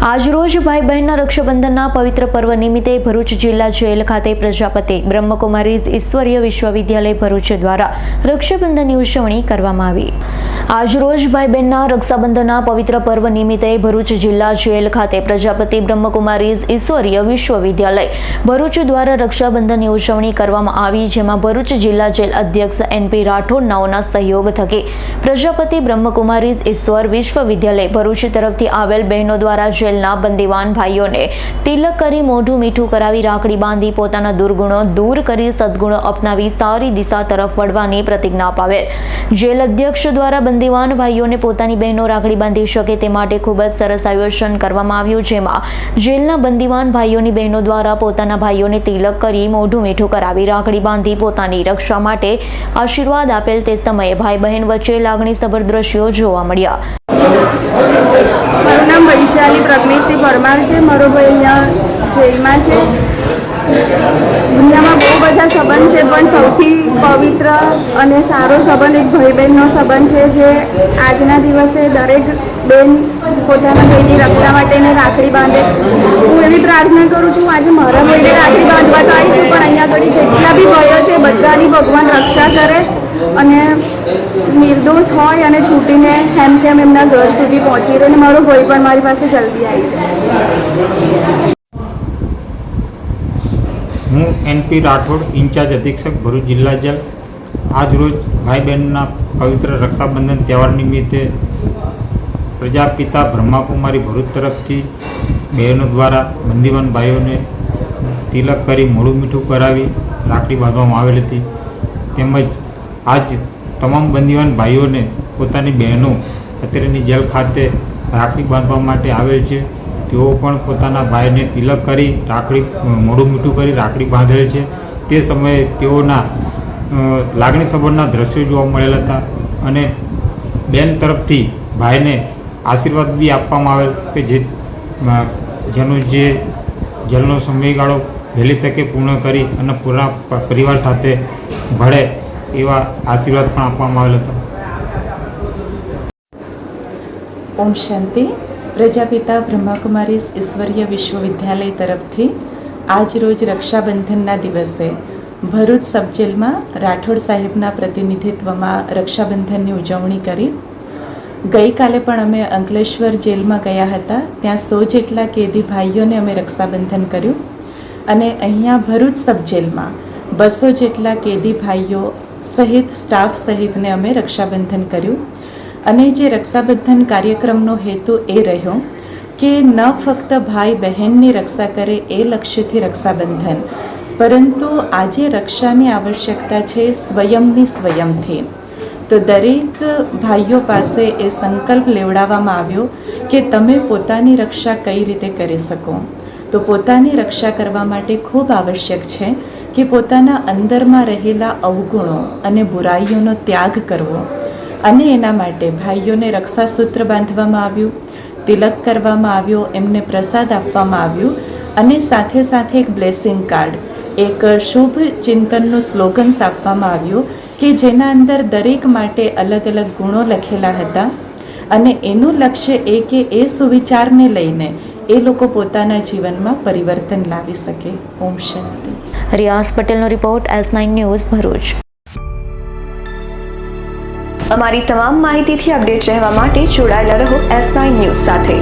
આજરોજ ભાઈ બહેનના રક્ષાબંધનના પવિત્ર પર્વ નિમિત્તે ભરૂચ જિલ્લા જેલ ખાતે પ્રજાપતિ બ્રહ્મકુમારી ઈશ્વરીય વિશ્વવિદ્યાલય ભરૂચ દ્વારા રક્ષાબંધનની ઉજવણી કરવામાં આવી। આજરોજ ભાઈ બહેનના રક્ષાબંધનના પવિત્ર પર્વ નિમિત્તે ભરૂચ જિલ્લા જેલ ખાતે પ્રજાપતિ બ્રહ્મકુમારી ઈશ્વરીય વિશ્વવિદ્યાલય ભરૂચ દ્વારા રક્ષાબંધનની ઉજવણી કરવામાં આવી, જેમાં ભરૂચ જિલ્લા જેલ અધ્યક્ષ એનપી રાઠોડ નાઓના સહયોગ થકી પ્રજાપતિ બ્રહ્મકુમારી ઈશ્વર વિશ્વવિદ્યાલય ભરૂચ તરફથી આવેલ બહેનો દ્વારા જેલના બંદીવાન ભાઈઓને તિલક કરી મોઢું મીઠું કરાવી રાખડી બાંધી પોતાના દુર્ગુણો દૂર કરી સદગુણો અપનાવી સારી દિશા તરફ વળવાની પ્રતિજ્ઞા અપાવેલ। જેલ અધ્યક્ષ દ્વારા બંદીવાન ભાઈઓને પોતાની બહેનો રાખડી બાંધી શકે તે માટે ખૂબ જ સરસ આયોજન કરવામાં આવ્યું, જેમાં જેલના બંદીવાન ભાઈઓની બહેનો દ્વારા પોતાના ભાઈઓને તિલક કરી મોઢું મીઠું કરાવી રાખડી બાંધી પોતાની રક્ષા માટે આશીર્વાદ આપેલ। તે સમયે ભાઈ બહેન વચ્ચે લાગણીસભર દ્રશ્યો જોવા મળ્યા। મારું નામ વૈશાલી પ્રજ્ઞેશસિંહ પરમાર છે। મારો ભાઈ અહીંયા જેલમાં છે। દુનિયામાં બહુ બધા સંબંધ છે, પણ સૌથી પવિત્ર અને સારો સંબંધ એક ભાઈ બહેનનો સંબંધ છે, જે આજના દિવસે દરેક બેન પોતાના ભાઈની રક્ષા માટે રાખડી બાંધે છે। હું એવી પ્રાર્થના કરું છું, આજે મારા ભાઈને રાખડી બાંધવા તો આવી છું, પણ અહીંયા આગળ જેટલા બી ભાઈઓ છે બધાની ભગવાન રક્ષા કરે અને નિર્દોષ હોય અને છૂટીને હેમખેમ એમના ઘર સુધી પહોંચી રહે અને મારો ભાઈ પણ મારી પાસે જલ્દી આવી જાય। હું એનપી રાઠોડ, ઇન્ચાર્જ અધિક્ષક ભરૂચ જિલ્લા જેલ। આજરોજ ભાઈ બહેનના પવિત્ર રક્ષાબંધન તહેવાર નિમિત્તે પ્રજાપિતા બ્રહ્માકુમારી ભરૂચ તરફથી બહેનો દ્વારા બંદીવાન ભાઈઓને તિલક કરી મોઢું મીઠું કરાવી રાખડી બાંધવામાં આવેલ હતી, તેમજ આજ તમામ બંદીવાન ભાઈઓને પોતાની બહેનો અત્યારેની જેલ ખાતે રાખડી બાંધવા માટે આવેલ છે। તેઓ પણ પોતાના ભાઈને તિલક કરી રાખડી મોઢું મીઠું કરી રાખડી બાંધેલ છે। તે સમયે તેઓના લાગણીસભરના દ્રશ્યો જોવા મળેલ હતા અને બેન તરફથી ભાઈને આશીર્વાદ બી આપવામાં આવેલ કે જેનો જે જેલનો સમયગાળો વહેલી તકે પૂર્ણ કરી અને પૂરા પરિવાર સાથે ભળે એવા આશીર્વાદ પણ આપવામાં આવેલ હતા। ઓમ શાંતિ। પ્રજાપિતા બ્રહ્માકુમારી ઈશ્વરીય વિશ્વવિદ્યાલય તરફથી આજ રોજ રક્ષાબંધનના દિવસે ભરૂચ સબજેલમાં રાઠોડ સાહેબના પ્રતિનિધિત્વમાં રક્ષાબંધનની ઉજવણી કરી। ગઈકાલે પણ અમે અંકલેશ્વર જેલમાં ગયા હતા, ત્યાં 100 જેટલા કેદી ભાઈઓને અમે રક્ષાબંધન કર્યું અને અહીંયા ભરૂચ સબજેલમાં 200 જેટલા કેદી ભાઈઓ સહિત સ્ટાફ સહિતને અમે રક્ષાબંધન કર્યું। અને જે રક્ષાબંધન કાર્યક્રમનો હેતુ એ રહ્યો કે ન ફક્ત ભાઈ બહેનની રક્ષા કરે એ લક્ષ્યથી રક્ષાબંધન, પરંતુ આજે રક્ષાની આવશ્યકતા છે સ્વયંની સ્વયંથી। તો દરેક ભાઈઓ પાસે એ સંકલ્પ લેવડાવવામાં આવ્યો કે તમે પોતાની રક્ષા કઈ રીતે કરી શકો। તો પોતાની રક્ષા કરવા માટે ખૂબ આવશ્યક છે કે પોતાના અંદરમાં રહેલા અવગુણો અને બુરાઈઓનો ત્યાગ કરવો, અને એના માટે ભાઈઓને રક્ષાસૂત્ર બાંધવામાં આવ્યું, તિલક કરવામાં આવ્યો, એમને પ્રસાદ આપવામાં આવ્યું અને સાથે સાથે એક બ્લેસિંગ કાર્ડ, એક શુભ ચિંતનનું સ્લોગન્સ આપવામાં આવ્યું કે જેના અંદર દરેક માટે અલગ અલગ ગુણો લખેલા હતા અને એનું લક્ષ્ય એ કે એ સુવિચારને લઈને એ લોકો પોતાના જીવનમાં પરિવર્તન લાવી શકે। ઓમ શાંતિ। રિયાઝ પટેલનો રિપોર્ટ, S9 ન્યૂઝ ભરૂચ। અમારી તમામ માહિતીથી અપડેટ રહેવા માટે જોડાયેલા રહો S9 ન્યૂઝ સાથે।